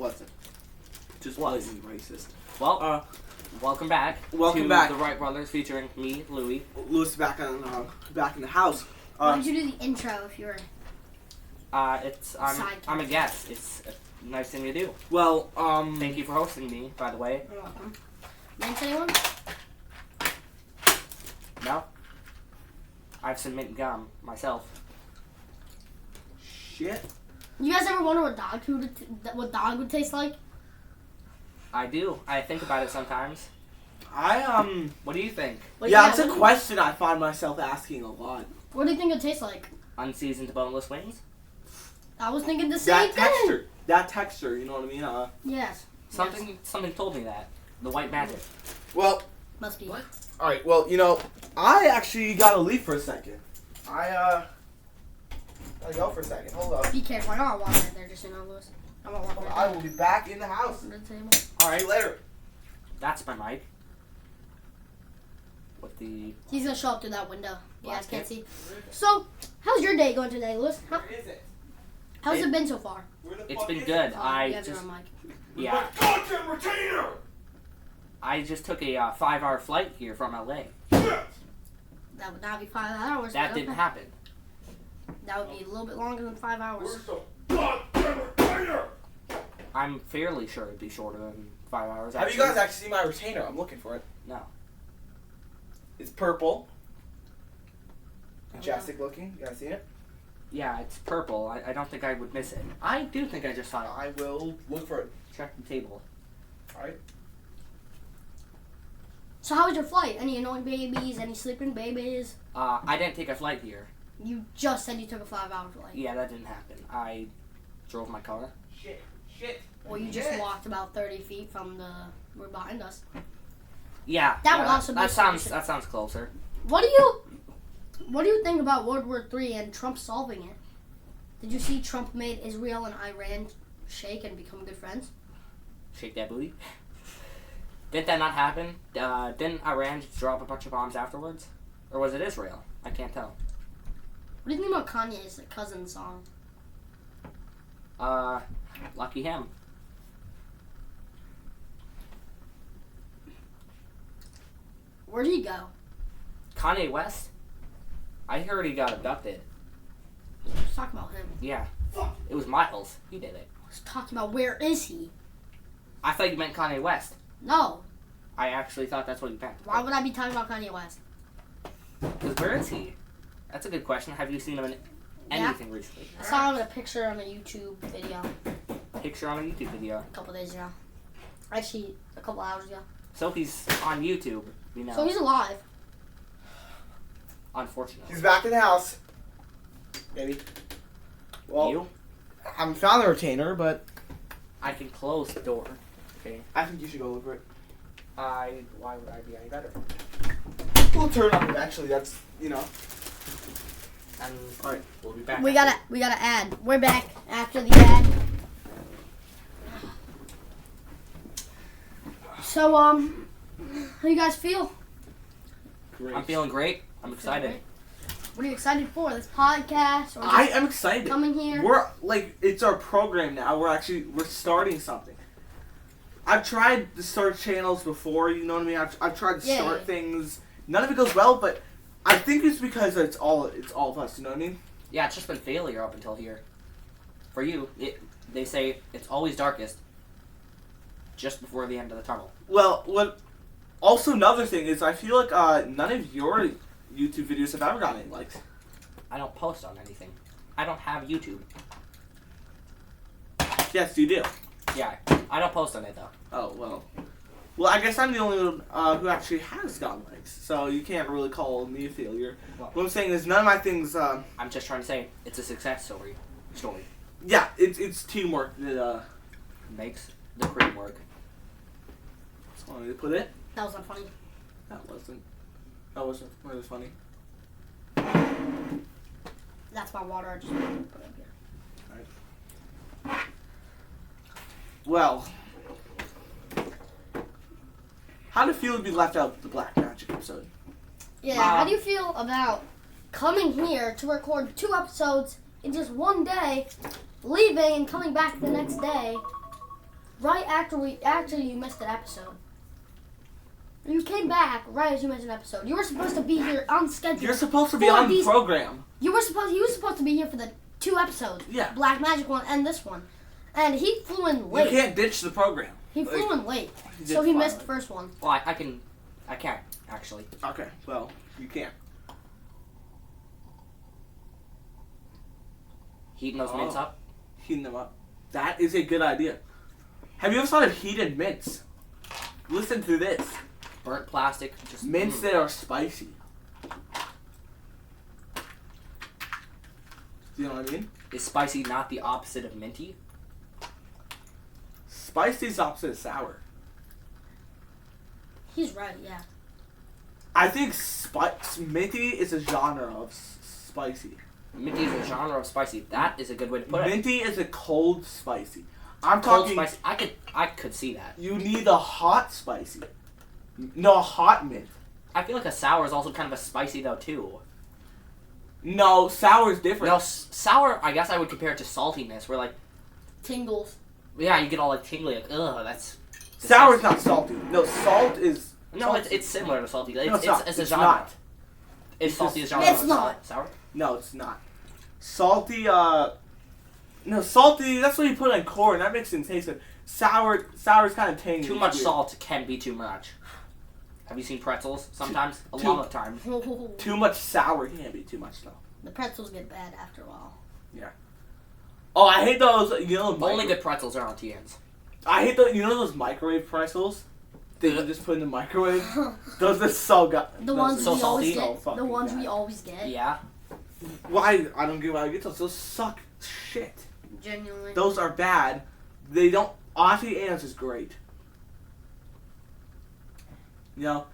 wasn't. Just Was. blatantly racist. Well, welcome back. Welcome to back. The Wright Brothers featuring me, Louie. Lewis back in the house. Why don't you do the intro if you're... I'm a Sidekick. guest. It's a nice thing to do. Well, Thank you for hosting me, by the way. You're welcome. Thanks, anyone? No? I have some mint gum myself. Shit. You guys ever wonder what dog would taste like? I do. I think about it sometimes. I What do you think? Like, yeah, it's a what- question I find myself asking a lot. What do you think it tastes like? Unseasoned boneless wings? I was thinking the same That texture, you know what I mean? Yes. Something told me that. The white magic. Well, Must be. what? Alright, well, I actually gotta leave for a second. I gotta go for a second. Hold up. Be careful. I got water right there, just so you know, Lewis. I'm gonna walk right I there. will be back in the house. Under the table. Alright, later. That's my mic. With the... He's gonna show up through that window. You guys can't Blanket. see. So, how's your day going today, Lewis? Where is it? How's it been so far? Where the It's fuck been is good. it? I you have just... your own mic. Yeah. Goddamn retainer! I just took a 5-hour flight here from LA. That would not be 5 hours. That but didn't okay. happen. That would be a little bit longer than 5 hours. Where's the goddamn retainer? I'm fairly sure it'd be shorter than 5 hours. Have you guys actually seen my retainer? I'm looking for it. No. It's purple. Majestic looking. You guys seen it? Yeah, it's purple. I don't think I would miss it. I do think I just saw it. I will look for it. Check the table. Alright. So how was your flight? Any annoying babies? Any sleeping babies? I didn't take a flight here. You just said you took a 5-hour flight. Yeah, that didn't happen. I drove my car. Shit. Or you just walked about 30 feet from the room behind us. Yeah. That yeah, would also be that sounds sufficient. that sounds closer. What do you think about World War III and Trump solving it? Did you see Trump made Israel and Iran shake and become good friends? Shake that booty. Didn't that not happen? Didn't Iran just drop a bunch of bombs afterwards? Or was it Israel? I can't tell. What do you think about Kanye's cousin song? Lucky him. Where'd he go? Kanye West? I heard he got abducted. Let's talk about him. Yeah. It was Miles. He did it. Let's talk about where is he? I thought you meant Kanye West. No. I actually thought that's what you meant. Why would I be talking about Kanye West? Because where is he? That's a good question. Have you seen him in anything recently? I saw him in a picture on a YouTube video Picture on a YouTube video. a couple days ago. Actually, a couple hours ago. So he's on YouTube, you know. So he's alive. Unfortunately. He's back in the house. Maybe. Well, You? I haven't found the retainer, but I can close the door. Okay. I think you should go look for it. Why would I be any better? We'll turn on eventually. That's, And Alright. we'll be back. We gotta add. We're back after the ad. So how you guys feel? Great. I'm feeling great. I'm excited. What are you excited for? This podcast or I just am excited. coming here? We're it's our program now. We're starting something. I've tried to start channels before, you know what I mean? I've tried to start things. None of it goes well, but I think it's because it's all of us, you know what I mean? Yeah, it's just been failure up until here. For you, they say it's always darkest just before the end of the tunnel. Well, also another thing is I feel like none of your YouTube videos have ever gotten any likes. I don't post on anything. I don't have YouTube. Yes, you do. Yeah, I don't post on it though. Oh, well. Well, I guess I'm the only one who actually has gotten likes, so you can't really call me a failure. Well, What I'm saying is none of my things, I'm just trying to say it's a success story. yeah, it's teamwork that, Makes the cream work. that's one way to put it. That was not funny. That wasn't really funny. That's my water. I just put it up here. Well, how did it feel to be left out of the Black Magic episode? Yeah, how do you feel about coming here to record 2 episodes in just one day, leaving and coming back the next day, right after you missed an episode. You came back right as you missed an episode. You were supposed to be here on schedule. You're supposed to be on the program. He was supposed to be here for the 2 episodes. Yeah. Black Magic one and this one. And he flew in late. You can't ditch the program. He flew in late. He So he did missed the fine. first one. Well, I can't actually. Okay, well, you can't. Heating those mints up. Heating them up. That is a good idea. Have you ever thought of heated mints? Listen to this. Burnt plastic. Just Mints that are spicy. Do you know what I mean? Is spicy not the opposite of minty? Spicy is opposite of sour. He's right, yeah. I think minty is a genre of spicy. Minty is a genre of spicy. That is a good way to put it. Minty is a cold spicy. I'm Cold talking. spicy. I could see that. You need a hot spicy. No, a hot mint. I feel like a sour is also kind of a spicy though too. No, sour is different. No, sour. I guess I would compare it to saltiness, where like, Tingles. yeah, you get all like tingly, like ugh, that's. Sour is not salty. No, salt is. No, it's similar to salty. No, it's not. It's a It's genre. not. Is It's salty a just- genre? It's of not. Sour. No, it's not. Salty, no, salty, that's what you put in corn. That makes it taste good. Sour is kind of tangy. Too It's much weird. salt can be too much. Have you seen pretzels? Sometimes, a too- lot of times. Too much sour can't be too much, though. The pretzels get bad after a while. Oh, I hate those, you know, Only good pretzels are on TNs. I hate those, you know those microwave pretzels? That you just put in the microwave? Those are so good. The ones so we salty. always So get. The fucking ones bad. we always get. Yeah. Why? I don't get why I get those. Those suck shit. Genuinely. Those are bad. They don't. Auntie Anne's is great. You know?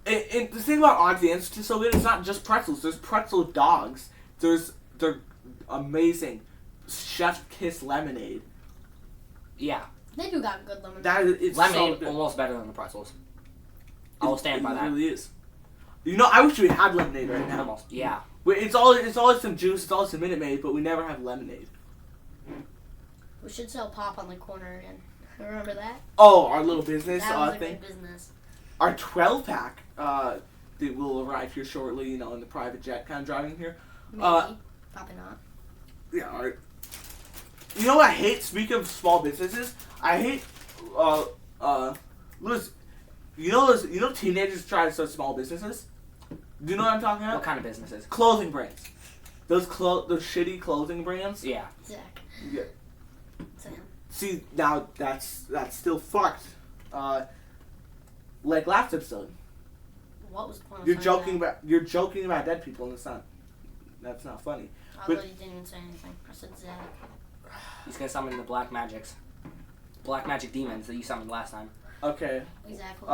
And the thing about Auntie Anne's is so good, it's not just pretzels. There's pretzel dogs. They're amazing. Chef Kiss lemonade. Yeah. They do got good lemonade. That is, it's Lemonade so good. almost better than the pretzels. I will stand by It that. really is. You know, I wish we had lemonade right now. Almost. Yeah. It's always some juice, it's always some Minute Maid, but we never have lemonade. We should sell pop on the corner again. Remember that? Oh, our little business That was a thing. good business. Our 12-pack that will arrive here shortly, you know, in the private jet kind of driving here. Maybe. Probably not. Yeah, alright. You know what I hate, speaking of small businesses? I hate, Louis, you know teenagers try to start small businesses? Do you know what I'm talking What about? kind of businesses? Clothing brands. Those shitty clothing brands? Yeah. Zach. Yeah. Sam. See, now that's still fucked. Like last episode. What was the point of You're saying that? joking about dead people, and that's not funny. I but- really didn't say anything. I said Zach. He's gonna summon the black magics. Black magic demons that you summoned last time. Okay. Exactly.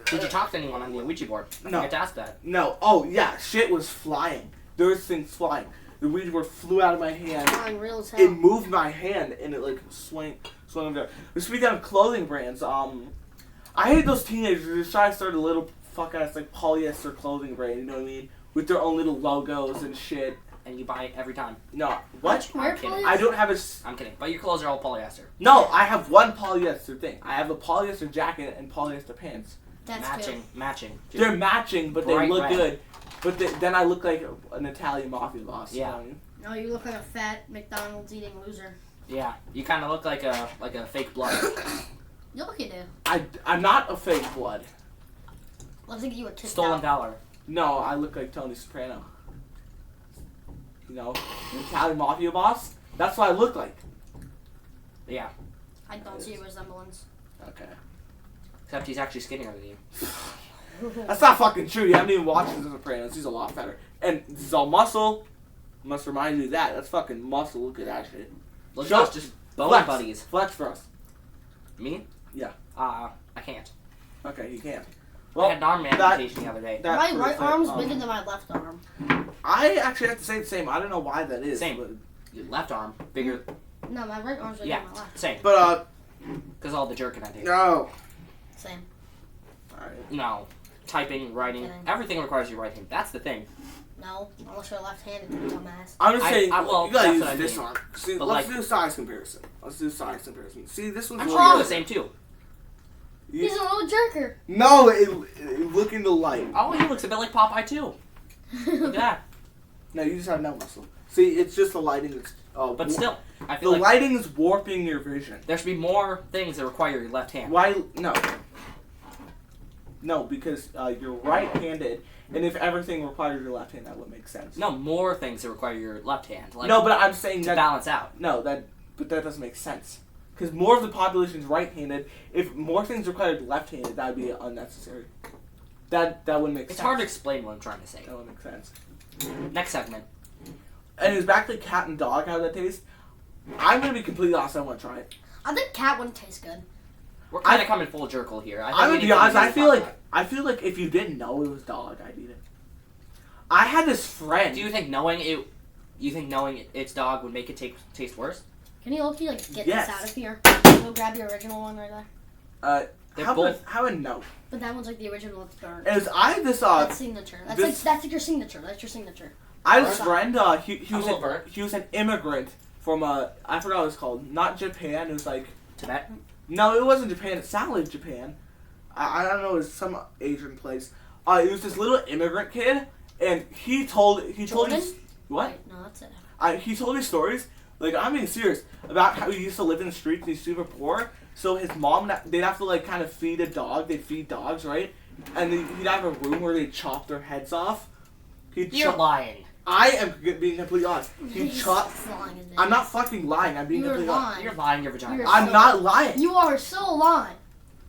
Did you talk to anyone on the Ouija board? I No. forgot to ask that. No. Oh yeah, shit was flying. There was things flying. The Ouija board flew out of my hand. Flying real as hell. It moved my hand and it like swung over. But speaking of clothing brands, I hate those teenagers who just try to start a little fuck ass like polyester clothing brand. You know what I mean? With their own little logos and shit. And you buy it every time. No, what? Where I'm kidding. polyester? I don't have I'm kidding. But your clothes are all polyester. No, I have one polyester thing. I have a polyester jacket and polyester pants. That's Matching. They're matching, but they Bright look red. good. But then I look like an Italian mafia boss. You know Yeah. what I mean? No, you look like a fat McDonald's eating loser. Yeah. You kind of look like a fake blood. You look you do. I'm not a fake blood. Looks like you were tipped Stolen out. valor. No, I look like Tony Soprano. You know, an Italian mafia boss. That's what I look like. Yeah. I don't see a resemblance. Okay. Except he's actually skinnier than you. That's not fucking true. You haven't even watched The Sopranos. He's a lot fatter. And this is all muscle. Must remind you of that. That's fucking muscle. Look at that shit. Look Show- at us, just bone Flex. buddies. Flex for us. Me? Yeah. I can't. Okay, you can't. I had an arm amputation the other day. that My proves right that, arm's bigger than my left arm. I actually have to say the same. I don't know why that is. Same. But, Your left arm, bigger. No, my right arm's bigger Yeah, than my left. same. but Because all the jerking I do. no. Same. Alright. No. Typing, writing, Kidding. everything requires you writing. That's the thing. No, unless you're left-handed, you dumbass. I'm just saying, well, you gotta that's use what I this mean. arm. See, But let's like- do a size comparison. See, this one's I'm more sure you're the good. same too. He's a little jerker. No, look in the light. Oh, he looks a bit like Popeye too. Look at that. No, you just have no muscle. See, it's just the lighting that's... But still, I the feel like lighting is warping your vision. there should be more things that require your left hand. Why? No. No, because you're right-handed, and if everything required your left hand, that would make sense. No, more things that require your left hand. Like, No, but I'm saying to that... balance out. No, but that doesn't make sense. Because more of the population is right-handed. If more things required left-handed, that would be unnecessary. That wouldn't make sense. It's hard to explain what I'm trying to say. That wouldn't make sense. Next segment. And it's back to cat and dog, how that tastes. I'm going to be completely honest, I want to try it. I think cat wouldn't taste good. We're kind of coming full jerkle here. I'm going to be honest, I feel like if you didn't know it was dog, I'd eat it. I had this friend. Do you think knowing it's dog would make it taste worse? Can you look, get Yes. this out of here? Go grab your original one right there. They're both. How would no? But that one's like the original that's burnt. As I had this That's signature. That's this- like your signature. That's your signature. I had this friend. He was I'm over. he was an immigrant from I forgot what it was called. Not Japan. It was like Tibet? no, it wasn't Japan. It sounded like Japan. I don't know. It was some Asian place. It was this little immigrant kid, and he told me Jordan? what? Wait, no, that's it. He told me stories. Like, I'm being serious about how he used to live in the streets and he's super poor. So his mom, they'd have to like kind of feed a dog. They'd feed dogs, right? And he'd have a room where they'd chop their heads off. You're lying. I am being completely honest. He'd He's chop. lying, isn't I'm he? not fucking lying. I'm being You're completely honest. lying. You're lying your vagina. You're I'm so- not lying. You are so lying.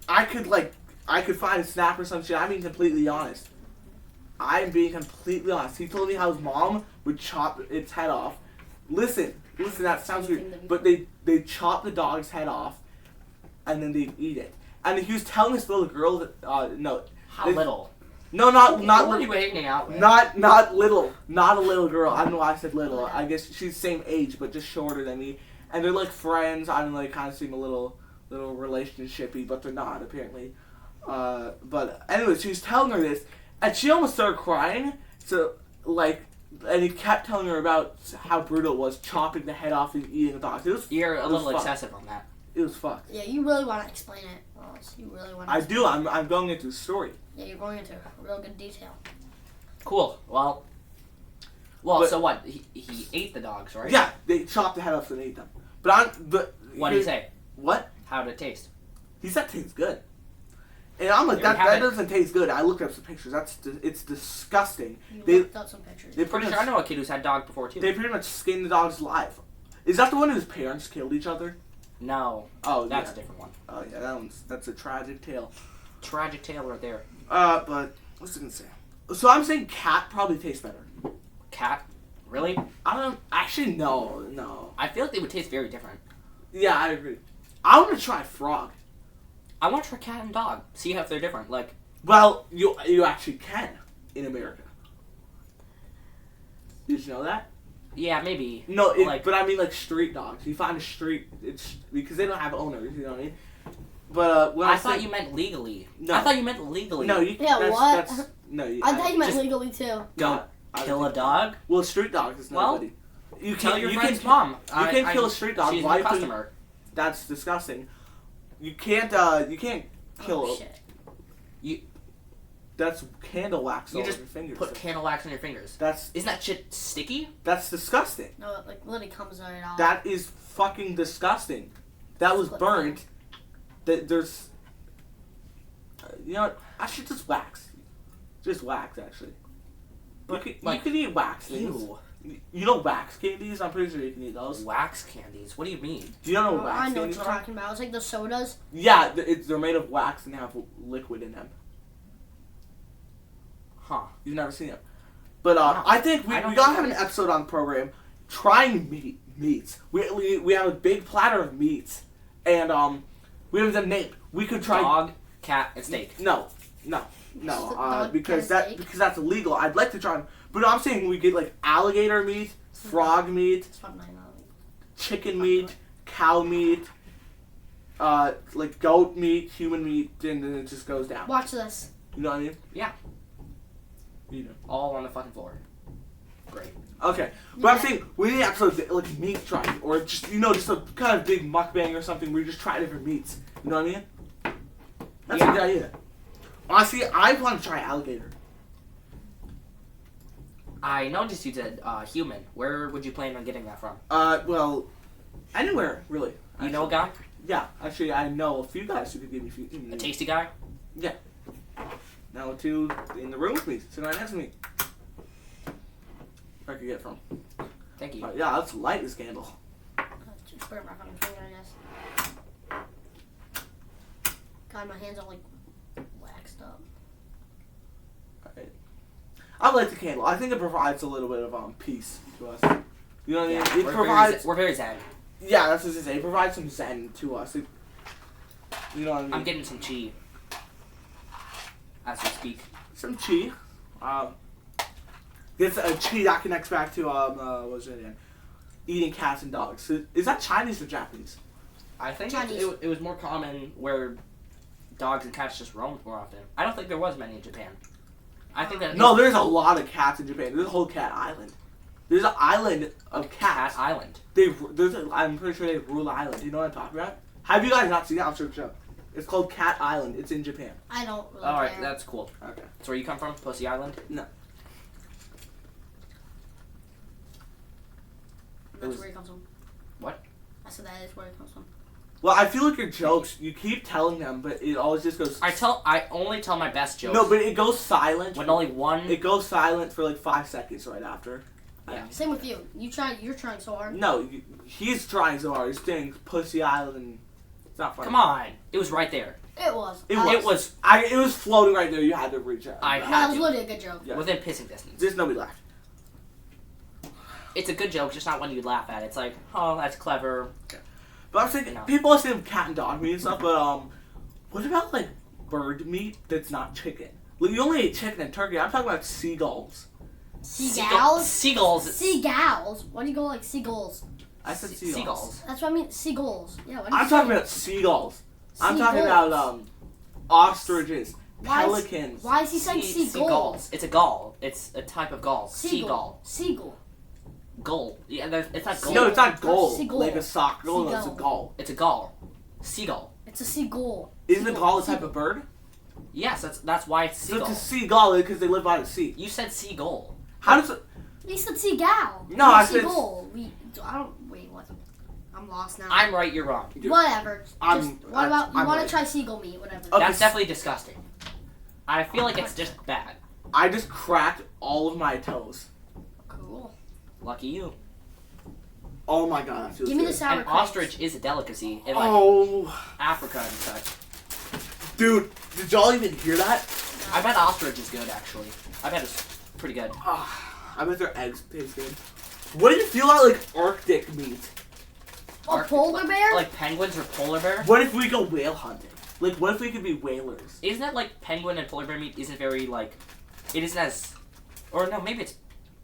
I could find a snap or some shit. I'm being completely honest. I'm being completely honest. He told me how his mom would chop its head off. Listen, that sounds weird. But they chop the dog's head off, and then they'd eat it. And he was telling this little girl that, no. How little? No, not Who are you little. hanging out with? Not little. Not a little girl. I don't know why I said little. I guess she's the same age, but just shorter than me. And they're like friends. I don't know, they kind of seem a little relationshipy, but they're not, apparently. But anyways, she was telling her this, and she almost started crying. So, like, and he kept telling her about how brutal it was, chopping the head off and eating the dog. You're a little fucked. excessive on that. It was fucked. Yeah, you really want to explain it, Wallace. You really want to. I do. I'm going into the story. Yeah, you're going into real good detail. Cool. Well, But- so what? He ate the dogs, right? Yeah, they chopped the head off and ate them. But What did he say? What? How did it taste? He said it tastes good. And I'm like, There we have that it. doesn't taste good. I looked up some pictures. It's disgusting. You They- looked up some pictures. They Pretty pretty sure I much, know a kid who's had dog before too. they pretty much skinned the dogs alive. Is that the one whose parents killed each other? No, Oh, that's yeah. a different one. Oh yeah, that's a tragic tale. Tragic tale right there. But what's I gonna say? So I'm saying cat probably tastes better. Cat? Really? I don't actually no. I feel like they would taste very different. Yeah, I agree. I want to try frog. I want to try cat and dog. See if they're different. Like, Well, you actually can in America. Did you know that? yeah, maybe. No, Like- but I mean like street dogs. You find a street, it's because they don't have owners. You know what I mean? But when I I thought say- you meant legally. No. I thought you meant legally. No, you. Yeah, what? No, you. I thought you meant just- legally too. Don't I kill a think- dog. Well, street dogs is Well, nobody. You Tell can your you friend's can mom. you can kill a street dog. She's Why a couldn't- customer. That's disgusting. You can't kill. Oh shit. That's candle wax You all over just your fingers. Put candle wax on your fingers. That's Isn't that shit sticky? disgusting. No, it like literally comes right off. That is fucking disgusting. That was Flip burnt. There's. You know what? I should just wax. Just wax, actually. But, you like, can eat wax things. Ew. You know wax candies? I'm pretty sure you can eat those. Wax candies. What do you mean? Do you know Oh, what wax I know what candies you're are? talking about. It's like the sodas. Yeah, they're made of wax and they have liquid in them. Huh. You've never seen them. But No, I think we I don't gotta know. have an episode on the program trying meats. We have a big platter of meats. And we have them named. We could try Dog, cat, and steak. No, Dog, because cat, steak? because that's illegal. I'd like to try them, but I'm saying we get like alligator meat, frog meat, It's fun, I know. chicken meat, cow meat, like goat meat, human meat, and then it just goes down. Watch this. You know what I mean? Yeah. You know. All on the fucking floor. great. Okay, but I'm saying we need actually like meat trying, or just just a kind of big mukbang or something where you just try different meats. You know what I mean? That's a good idea. Honestly, I want to try alligator. I noticed you did human. Where would you plan on getting that from? Well, anywhere really. You know a guy? Yeah, actually, I know a few guys who could give me A tasty guy? Yeah. Now two in the room with me, sitting right next to me. Where I could get from. Thank you. Yeah, let's light this candle. Just put it back on the finger, I guess. God, my hands are like waxed up. Alright. I like the candle. I think it provides a little bit of peace to us. You know what I mean? It provides. We're very zen. Yeah, that's what I say. It provides some zen to us. You know what I mean? I'm getting some chi. As we speak. Some chi. It's a chi that connects back to what was it again? Eating cats and dogs. Is that Chinese or Japanese? I think Chinese. it was more common where dogs and cats just roamed more often. I don't think there was many in Japan. I think that No, there's a lot of cats in Japan. There's a whole cat island. There's an island of cats. Cat Island. I'm pretty sure they rule the island. Do you know what I'm talking about? Have you guys not seen that? I'll search it up. It's called Cat Island. It's in Japan. I don't really All right, care. that's cool. Okay. That's where you come from, Pussy Island. No. That's where it comes from. What? I said that is where it comes from. Well, I feel like your jokes, you keep telling them, but it always just goes... I only tell my best jokes. No, but it goes silent. When only one... It goes silent for like 5 seconds right after. Yeah. Same with you. You're trying so hard. No, he's trying so hard. He's saying Pussy Island and... It's not funny. Come on. It was right there. It was. It was. It was floating right there. You had to reach out. I That had was to. literally a good joke. Yeah. Within pissing distance. Just nobody laughed. It's a good joke, just not one you'd laugh at. It's like, oh, that's clever. But I'm saying, No. people are saying cat and dog meat and stuff, but what about like bird meat that's not chicken? Like, you only eat chicken and turkey. I'm talking about seagulls. Seagulls? Seagulls. Seagulls? Why do you go like seagulls? I said seagulls. Seagulls. That's what I mean. Seagulls. Yeah. What do you I'm say? talking about seagulls. I'm talking Seagulls. about ostriches, Why is- pelicans. Why is he saying seagulls? It's a gull. It's a type of gull. Seagull. Seagull. Gull. Yeah, it's not gull. No, it's not gull. Seagull. Like a sock. No, it's a Seagull. gull. It's a gull. Seagull. It's a seagull. Isn't a Seagull. gull a type of bird? Yes, that's why it's So seagull. it's a seagull because they live by the sea. You said seagull. How does it... He said seagull. No, I said- seagull. I don't. Wait, what? I'm lost now. I'm right, you're wrong. Whatever. What about you? I'm Want right. to try seagull meat? Whatever. Okay. That's definitely disgusting. I feel like it's just bad. I just cracked all of my toes. Cool. Lucky you. Oh my god, that feels Give me good. the sour And cream. ostrich is a delicacy in like Oh, Africa and such. dude, did y'all even hear that? I bet ostrich is good actually. I bet it's pretty good. I bet their eggs taste good. What do you feel about like Arctic meat? A polar bear? Like penguins or polar bear? What if we go whale hunting? Like, what if we could be whalers? Isn't it like penguin and polar bear meat isn't very like, it isn't as, or no, maybe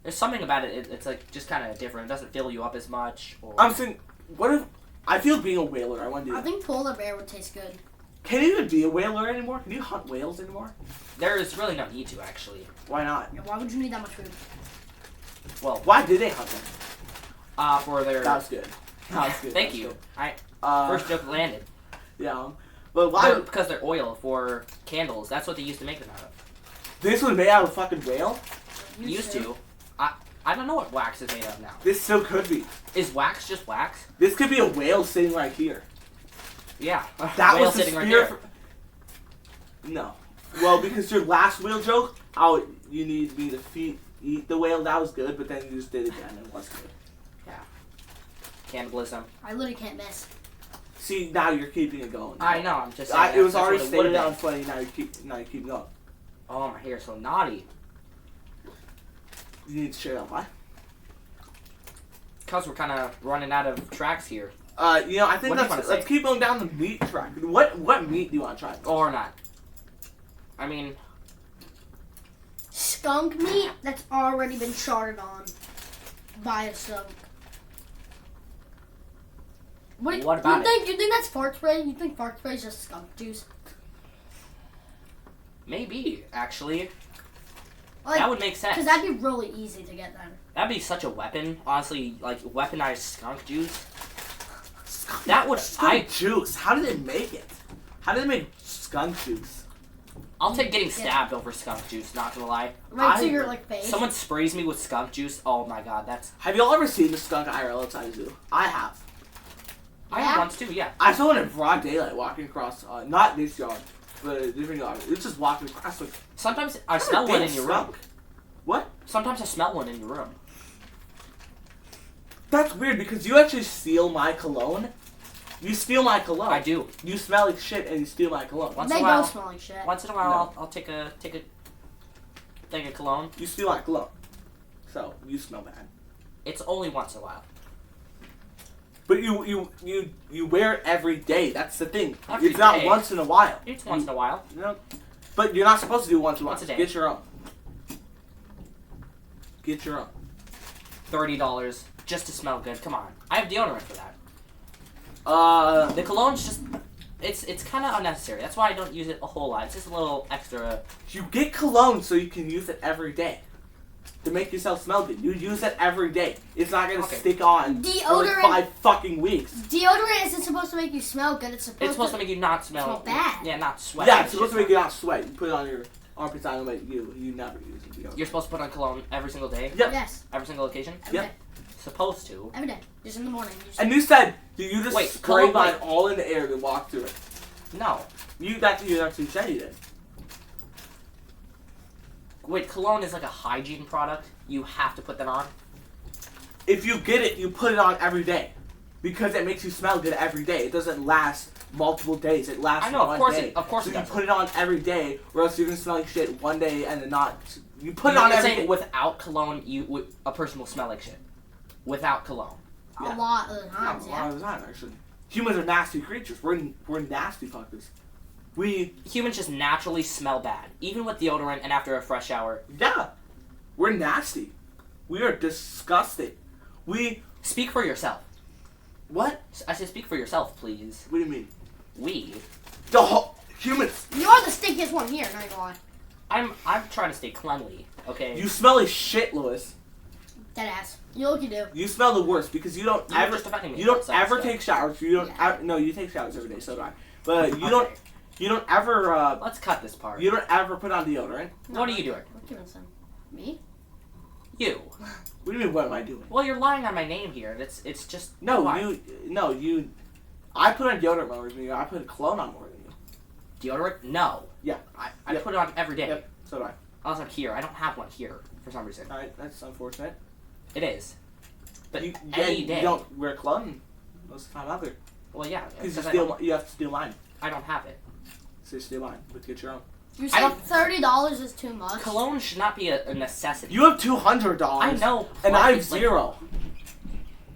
there's something about it, it's like just kind of different. It doesn't fill you up as much. Or... I'm saying, what if I feel being a whaler? I want to do I that. think polar bear would taste good. Can you even be a whaler anymore? Can you hunt whales anymore? There is really no need to actually. Why not? Yeah, why would you need that much food? Well, Why did they hunt them? for their. That was good. That was good. Thank That was you. good. First joke landed. Yeah. But why? Because they're oil for candles. That's what they used to make them out of. This was made out of a fucking whale? Used to. I don't know what wax is made of now. This still could be. Is wax just wax? This could be a whale sitting right here. Yeah. That Whale was the sitting right spear there. No. Well, because your last whale joke, how you need me to eat the whale, that was good, but then you just did it again and it wasn't good. Cannibalism. I literally can't miss. See, now you're keeping it going. I know. I'm just saying. It was that's already what it stated would've out been. funny, now you keep going. Oh, my hair's so naughty. You need to share that, why? Because we're kind of running out of tracks here. I think What do you wanna let's say? keep going down the meat track. What meat do you want to try? Or not. I mean, Skunk meat that's already been charted on by a skunk. What about it? You think that's fart spray? You think fart spray is just skunk juice? maybe, actually. Like, that would make sense. Because that'd be really easy to get then. That'd be such a weapon. Honestly, like weaponized skunk juice. That would skunk juice. How did they make it? How did they make skunk juice? I'll take getting stabbed over skunk juice. Not gonna lie. Right to your like face. Someone sprays me with skunk juice. Oh my god, that's. Have y'all ever seen the skunk IRL outside the zoo? I have. I have once too. Yeah. I saw it in broad daylight walking across. Not this yard, but a different yard. It was just walking across. Like, sometimes I smell one in your room. What? Sometimes I smell one in your room. That's weird because you actually steal my cologne. You steal my cologne. I do. You smell like shit and you steal my cologne. They don't smell like shit. Once in a while, I'll take a thing of cologne. You steal my cologne, so you smell bad. It's only once in a while. But you wear it every day. That's the thing. Every it's not day. once in a while. It's once in a while. You know, but you're not supposed to do it once in a while. Once a day. Get your own. Get your own. $30 just to smell good. Come on, I have deodorant for that. The cologne's just, it's kind of unnecessary. That's why I don't use it a whole lot. It's just a little extra. You get cologne so you can use it every day. To make yourself smell good. You use it every day. It's not going to stick on for like 5 fucking weeks. Deodorant isn't supposed to make you smell good. It's supposed to make you not smell bad. Yeah, not sweat. Yeah, it's supposed to make you not sweat. You put it on your armpits, I don't know, but you never use deodorant. You're supposed to put on cologne every single day? Yep. Yes. Every single occasion? Every day. Supposed to. Every day. Just in the morning. And you said, do you just spray cologne, mine all in the air and walk through it? No. That's what you actually said you did. Wait, cologne is like a hygiene product? You have to put that on? If you get it, you put it on every day. Because it makes you smell good every day. It doesn't last multiple days. It lasts one day. Of course so it you does. put it on every day, or else you're going to smell like shit one day and then not... You put it on every day. Without cologne, a person will smell like shit. Without cologne. A lot of the times, A lot of the time, actually. Humans are nasty creatures. We're nasty fuckers. Humans just naturally smell bad. Even with deodorant and after a fresh shower. Yeah. We're nasty. We are disgusting. Speak for yourself. What? I said speak for yourself, please. What do you mean? We. The whole... Humans. You're the stinkiest one here, not gonna lie. I'm trying to stay cleanly, okay? You smell like shit, Lewis. Deadass. You look, you do. You smell the worst because you don't ever take showers. You don't no, you take showers every day, so do I. But you don't ever let's cut this part. You don't ever put on deodorant. What are you doing? What doing, son? Me? You. What do you mean what am I doing? Well, you're lying on my name here. It's just I put on deodorant more than you. I put cologne on more than you. Deodorant? No. Yeah. I put it on every day. Yep, so do I. Also here. I don't have one here for some reason. Alright, that's unfortunate. It is. But any day. You don't wear cologne most of the time either. Well, yeah. Because you have to steal mine. I don't have it. So you steal mine, but get your own. You say $30 is too much? Cologne should not be a necessity. You have $200. I know. And I have $0.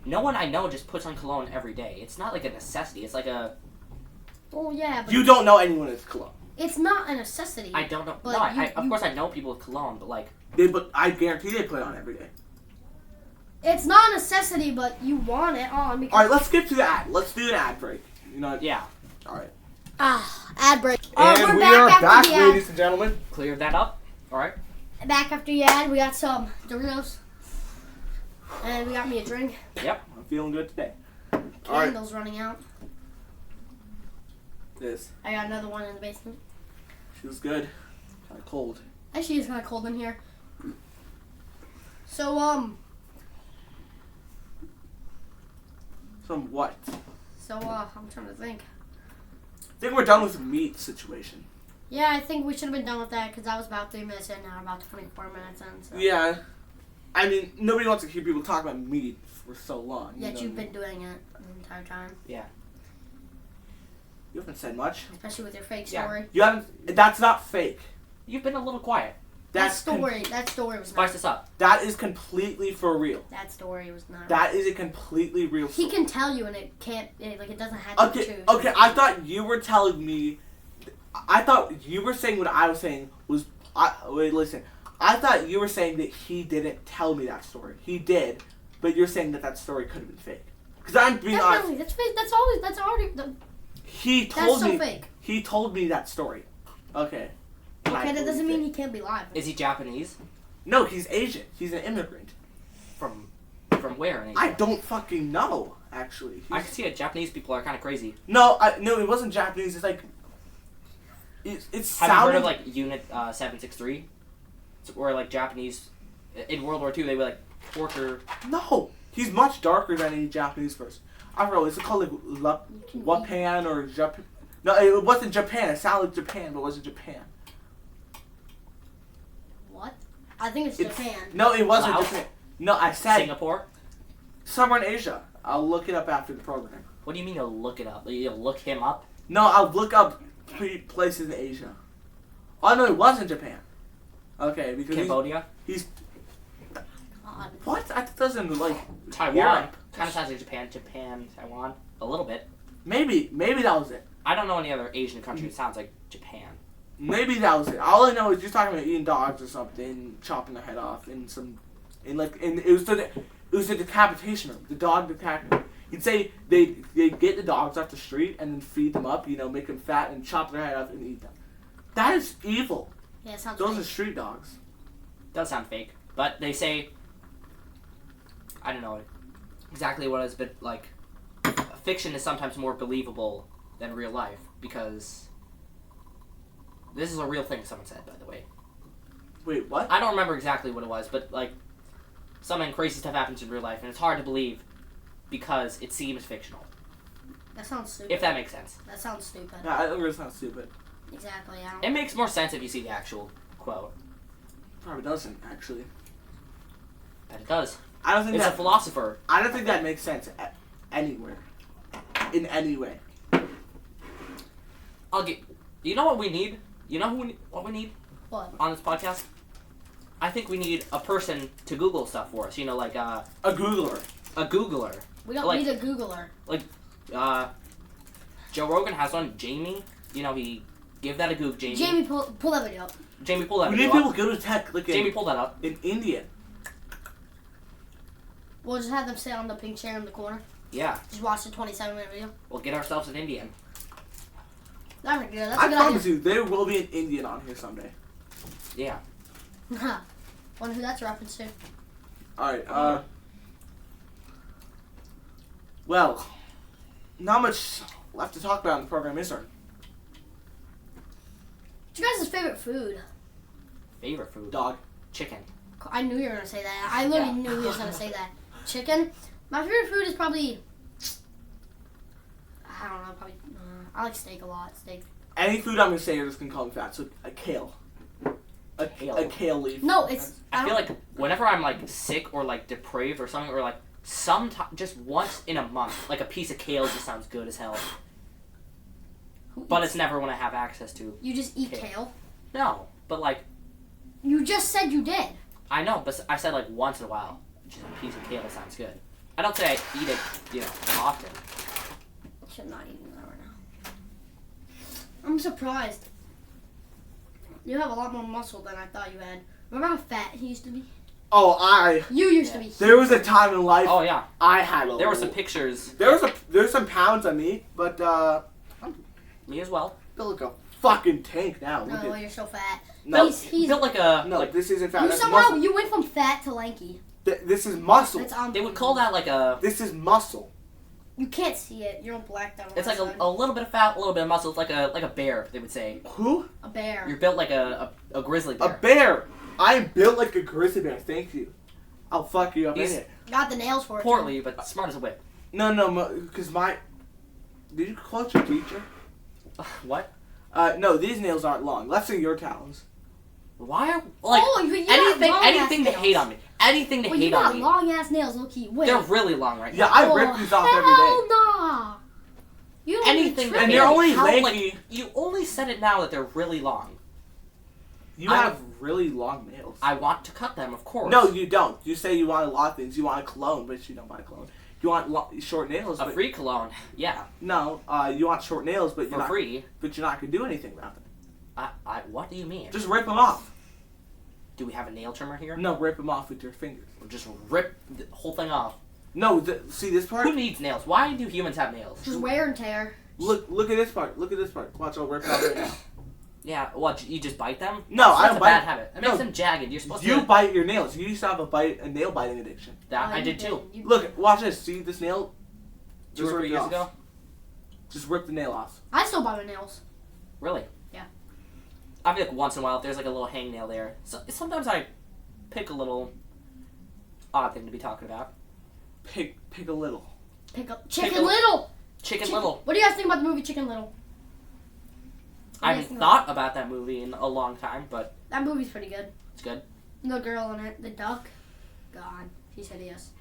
No one I know just puts on cologne every day. It's not like a necessity. It's like a... Oh, yeah, but... You don't know anyone with cologne. It's not a necessity. I don't know. But no, of course I know people with cologne, but like... But I guarantee they put it on every day. It's not a necessity, but you want it on because... Alright, let's skip to the ad. Let's do an ad break. You know what? Yeah. Alright. Ad break. And we are back, ladies and gentlemen. Clear that up. Alright. Back after the ad, we got some Doritos. And we got me a drink. Yep. I'm feeling good today. Candles running out. This. I got another one in the basement. Feels good. Kind of cold. Actually, it's kind of cold in here. So, Some what? So, I'm trying to think. I think we're done with the meat situation. Yeah, I think we should have been done with that because that was about 3 minutes in, now about 24 minutes in. So. Yeah. I mean, nobody wants to hear people talk about meat for so long. Yet you've been doing it the entire time. Yeah. You haven't said much. Especially with your fake story. You haven't. That's not fake. You've been a little quiet. That story was Spice not. this up. That is completely for real. That story was not. That is a completely real story. He can tell you and it can't, it doesn't have to be true. Okay, I thought you were telling me, I thought you were saying what I was saying was, wait, listen. I thought you were saying that he didn't tell me that story. He did, but you're saying that story could have been fake. Because I'm being honest. Definitely, that's fake. That's already. He told me. That's so fake. He told me that story. Okay. Okay, that doesn't mean he can't be lying. Is he Japanese? No, he's Asian. He's an immigrant. From where in Asia? I don't fucking know, actually. I can see it. Japanese people are kind of crazy. No, it wasn't Japanese. It's like... It's Have you heard of, sounded... like, Unit 763? Where, like, Japanese... In World War II, they would, like, torture... No! He's much darker than any Japanese person. I don't know, is it called, like, Wapan or Japan? No, it wasn't Japan. It sounded like Japan, but it wasn't Japan. What? I think it's Japan. No, it wasn't Laos? Japan. No, I said... Singapore? Somewhere in Asia. I'll look it up after the program. What do you mean you'll look it up? You'll look him up? No, I'll look up places in Asia. Oh, no, it wasn't Japan. Okay, because Cambodia? he's... God. What? That doesn't, like... Taiwan? Europe. Kind of sounds like Japan, Taiwan. A little bit. Maybe that was it. I don't know any other Asian country that sounds like Japan. Maybe that was it. All I know is you're talking about eating dogs or something, chopping their head off in some... it was the decapitation room. The dog decapitation. He'd say they get the dogs off the street and then feed them up, make them fat and chop their head off and eat them. That is evil. Yeah, it sounds Those fake. are street dogs. Does sound fake. But they say... I don't know exactly what it is, but, like... Fiction is sometimes more believable than real life, because... This is a real thing someone said, by the way. Wait, what? I don't remember exactly what it was, but, like... Something crazy stuff happens in real life, and it's hard to believe because it seems fictional. That sounds stupid. If that makes sense. That sounds stupid. Yeah, I think it's not stupid. Exactly, I don't... It makes more sense if you see the actual quote. Probably doesn't, actually. But it does. I don't think It's a that... philosopher. I don't think that makes sense anywhere. In any way. I'll get... You know what we need? You know what we need What? on this podcast? I think we need a person to Google stuff for us. Like A Googler. a Googler. We don't Like- need a Googler. Joe Rogan has one. Jamie. He give that a Goog. Jamie. Jamie, pull that video up. Jamie, pull that. We need video people up. good with tech, like Jamie, pull that up. in India. We'll just have them sit on the pink chair in the corner. Yeah. Just watch the 27-minute video. We'll get ourselves an Indian. That's a good. That's a I good promise you, there will be an Indian on here someday. Yeah. idea. Wonder who that's a reference to. Alright, well, not much left to talk about in the program, is there? What's your guys' favorite food? Favorite food. Dog. Chicken. I knew you were gonna say that. I literally Yeah. knew he was gonna say that. Chicken. My favorite food is probably. I don't know. Probably. I like steak a lot. Steak. Any food I'm gonna say, you're just gonna call me fat. So a kale. Kale. A kale leaf. No, it's. I feel don't- like whenever I'm like sick or like depraved or something, or like just once in a month, like a piece of kale just sounds good as hell. who But eats- it's never when I have access to. You just eat kale. kale. No, but like You just said you did. I know, but I said like once in a while, just a piece of kale sounds good. I don't say I eat it, often. I'm not eating that right now. I'm surprised. You have a lot more muscle than I thought you had. Remember how fat he used to be? Oh, You used to Yeah. be. there was a time in life Oh yeah, I had a there were some pictures. There's some pounds on me, but Me as well. built like a fucking tank now. Look No, at, you're so fat. no, He's Built like a no, like this isn't fat. you That's somehow muscle. you went from fat to lanky. This is muscle. That's they would call that like a. This is muscle. You can't see it. You're blacked out. on It's the like side. a little bit of fat, a little bit of muscle. It's like a bear. They would say Who? A bear. you're built like a grizzly A bear. bear. I'm built like a grizzly bear. Thank you. I'll fuck you up in He's- it. Got the nails for it. Portly, but smart as a whip. No, because my. Did you quote your teacher? What? No, these nails aren't long. Let's say your talons. Why are like Oh, you anything got anything to long-ass hate nails. on me? Anything to Well, you hate got on me? long ass nails, low key. Wait. They're really long right Yeah, now. I rip these off every day. Hell nah. You don't Anything even to And hate they're on me. only How, lanky. like, you only said it now that they're really long. You I- have really long nails. I want to cut them, of course. No, you don't. You say you want a lot of things. You want a cologne, but you don't want a cologne. You want short nails, A but free cologne, yeah, no. You want short nails, but for you're not. free. But you're not gonna do anything about them. What do you mean? Just rip them off. Do we have a nail trimmer here? No, rip them off with your fingers. Or just rip the whole thing off. No, see this part. Who needs nails? Why do humans have nails? Just wear and tear. Look at this part. Look at this part. Watch, I'll rip it off right now. Yeah, what, you just bite them? No, I That's don't a bite. bad habit. It makes No. them jagged. You're supposed You to... bite your nails. You used to have a nail biting addiction. That, I you did too. You Look, watch this. See this nail? 2 or 3 rip it years off. ago? Just rip the nail off. I still bite my nails. Really? Yeah. I feel like once in a while, if there's like a little hangnail there. So, sometimes I pick a little odd thing to be talking about. Pick a little. Pick up Chicken Pickle. Little. Chicken Little. What do you guys think about the movie Chicken Little? I haven't thought about that movie in a long time, but That movie's pretty good. it's good. The girl in it, the duck. God, she's hideous.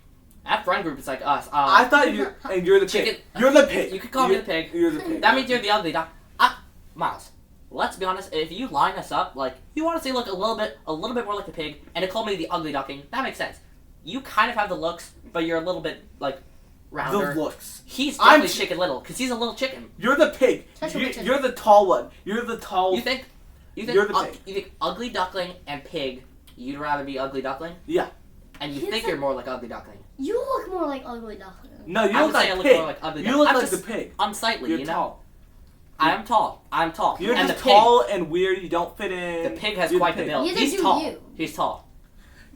That friend group is like us. I thought and you're the Chicken- pig. You're the pig. You could call me the pig. You're the pig. That means you're the ugly duck. Miles, let's be honest. If you line us up, like you honestly look a little bit more like the pig, and to call me the ugly duckling, that makes sense. You kind of have the looks, but you're a little bit like rounder. The looks. He's definitely Chicken Little because he's a little chicken. You're the pig. You're the tall one. You're the tall. You think You're the pig. you think ugly duckling and pig? You'd rather be ugly duckling? Yeah. And you He's think like- you're more like ugly duckling? You look more like Ugly Duckling. No, you I look would like say I look pig. more like ugly You duckling. look I'm like just the pig. unsightly, You're you know. tall. I am tall. I'm tall. You're and just the pig, tall and weird. You don't fit in. The pig has You're quite the pig. build. Neither He's do tall. you. He's tall.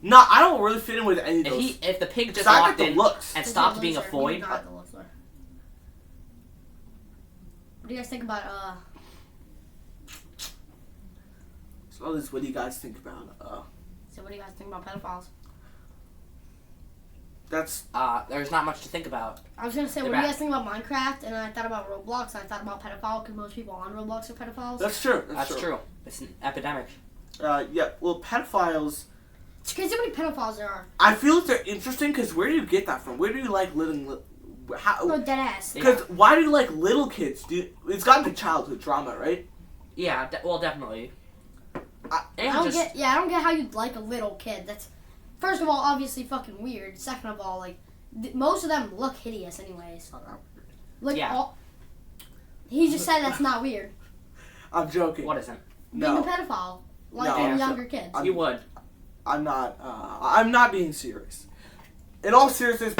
No, I don't really fit in with any of those. If the pig just So I got walked the in looks. and He's stopped a being a loser. void, He's not the loser. What do you guys think about So this, what do you guys think about? So what do you guys think about pedophiles? That's there's not much to think about. I was gonna say, They're what do you bad. guys think about Minecraft? And then I thought about Roblox, and I thought about pedophile, because most people on Roblox are pedophiles. that's true. That's true. It's an epidemic. Yeah. Well, pedophiles. It's crazy how many pedophiles there are. I feel like they're interesting because where do you get that from? Where do you like living? How? No, dead ass. Because why do you like little kids? It's got to be childhood trauma, right? Yeah, well, definitely. I don't get how you'd like a little kid. That's, first of all, obviously fucking weird. Second of all, like, most of them look hideous anyways. Like, Yeah. He just said that's not weird. I'm joking. What isn't? Being a No, pedophile, like No, in I'm younger kids. You would. I'm not. I'm not being serious. In all seriousness,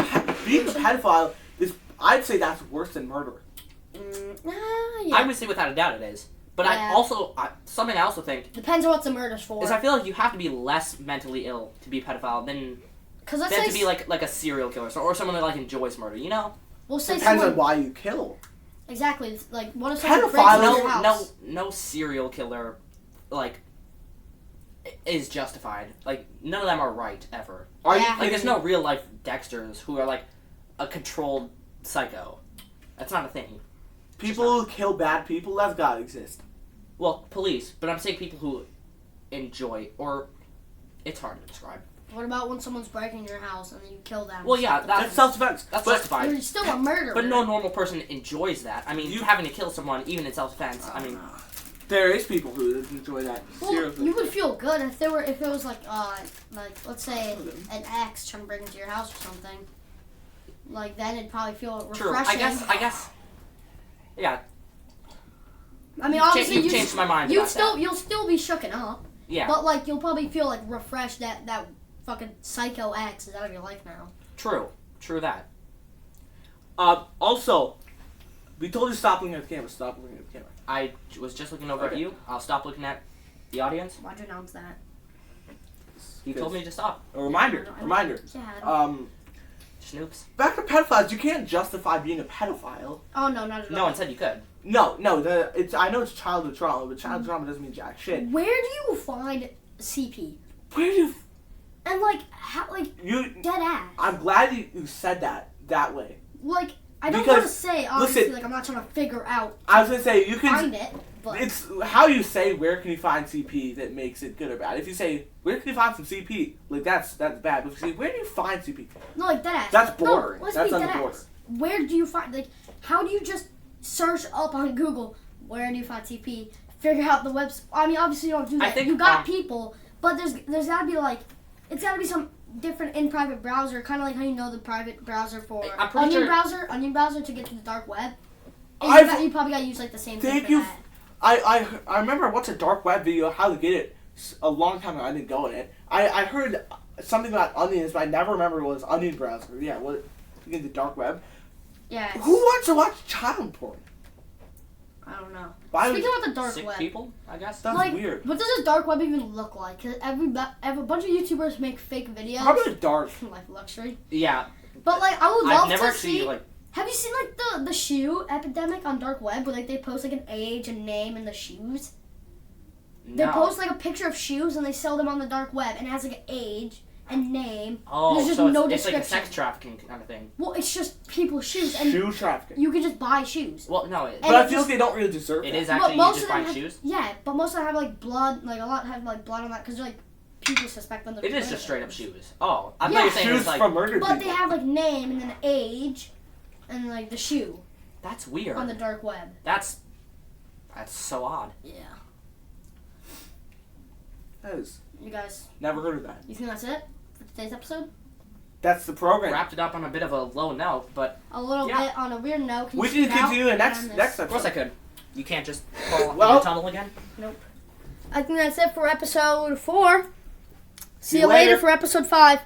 being a pedophile is. I'd say that's worse than murder. Yeah. I would say without a doubt it is. But Yeah. something I also think Depends on what the murder's for. is I feel like you have to be less mentally ill to be a pedophile than Because let's say to be like a serial killer or someone who like enjoys murder. You know? we'll say Depends someone on why you kill. exactly. It's like what if someone breaks Pedophile- into your house? No serial killer like is justified. Like none of them are right ever. Are Yeah. you Like there's kidding? no real life Dexters who are like a controlled psycho. That's not a thing. People who kill bad people? That's gotta exist. Well, police, but I'm saying people who enjoy or it's hard to describe. What about when someone's breaking your house and then you kill them? Well, yeah, That's self-defense. That's But justified. You're still a murderer. But no normal person enjoys that. I mean, You- having to kill someone, even in self-defense. I mean, there is people who enjoy that. Well, Seriously. you would feel good if it was like let's say an ex trying to break into your house or something. Like then it'd probably feel true. refreshing. I guess. Yeah. I mean, obviously You've changed my mind. you'll about still that. you'll still be shooken up. Yeah. But like you'll probably feel like refreshed that fucking psycho ex is out of your life now. True. True that. Also, we told you to stop looking at the camera. Stop looking at the camera. I was just looking over at Okay. you. I'll stop looking at the audience. Why'd you announce that? You told me to stop. A reminder. I know. Reminder. Yeah. Snoops. Back to pedophiles. You can't justify being a pedophile. Oh no, not at No all. one said you could. No. It's. I know it's childhood trauma, but childhood trauma doesn't mean jack shit. Where do you find CP? Where do you? And like how You. dead ass. I'm glad you said that way. Like I don't Because, want to say obviously listen, like I'm not trying to figure out I was gonna say you can. find it, but It's how you say where can you find CP that makes it good or bad. If you say where can you find some CP, like that's bad. But if you say where do you find CP, no, like dead ass. That's No, bordering. let's That's be on the dead border. ass. Where do you find how do you just search up on Google where do you find CP? Figure out the webs. I mean, obviously you don't do I that. think, You got people, but there's gotta be it's gotta be some different in private browser, kind of like how you know the private browser for I'm pretty Onion browser to get to the dark web. And you probably gotta use like the same thing Thank for you. that. I remember I watched a dark web video how to get it a long time ago. I didn't go in it. I heard something about onions, but I never remember it was onion browser. Yeah, what to get the dark web. Yeah. Who wants to watch child porn? I don't know. Why Speaking about the dark sick web. people, I guess. That's like, weird. What does the dark web even look like? Cause a bunch of YouTubers make fake videos. Probably dark. Like luxury. Yeah. But like, I would love I've never to actually see. like. Have you seen like the shoe epidemic on dark web, where like they post like an age and name and the shoes? They No. post like a picture of shoes and they sell them on the dark web, and it has like an age and name. Oh, There's just so no it's like a description. sex trafficking kind of thing. Well, it's just people's shoes, and Shoe trafficking. you can just buy shoes. Well, no. It, But I feel like they don't really deserve it that. is actually you most just of them buying have- shoes. Yeah, but most of them have like blood. Like a lot have like blood on that because like people suspect them. to It be is just straight up murderers. shoes. Oh, I Yeah. thought you were saying Shoes it's like from murdered But people. they have like name and then age, and like the shoe that's weird. on the dark web. That's so odd. Yeah. That is, You guys, never heard of that. you think that's it for today's episode? That's the program. Wrapped it up on a bit of a low note, but A little Yeah. bit on a weird note. We you can speak out continue the next on this? next of course I episode. could. You can't just fall Well- in the tunnel again. I think that's it for episode 4. See See you you later later. for episode 5.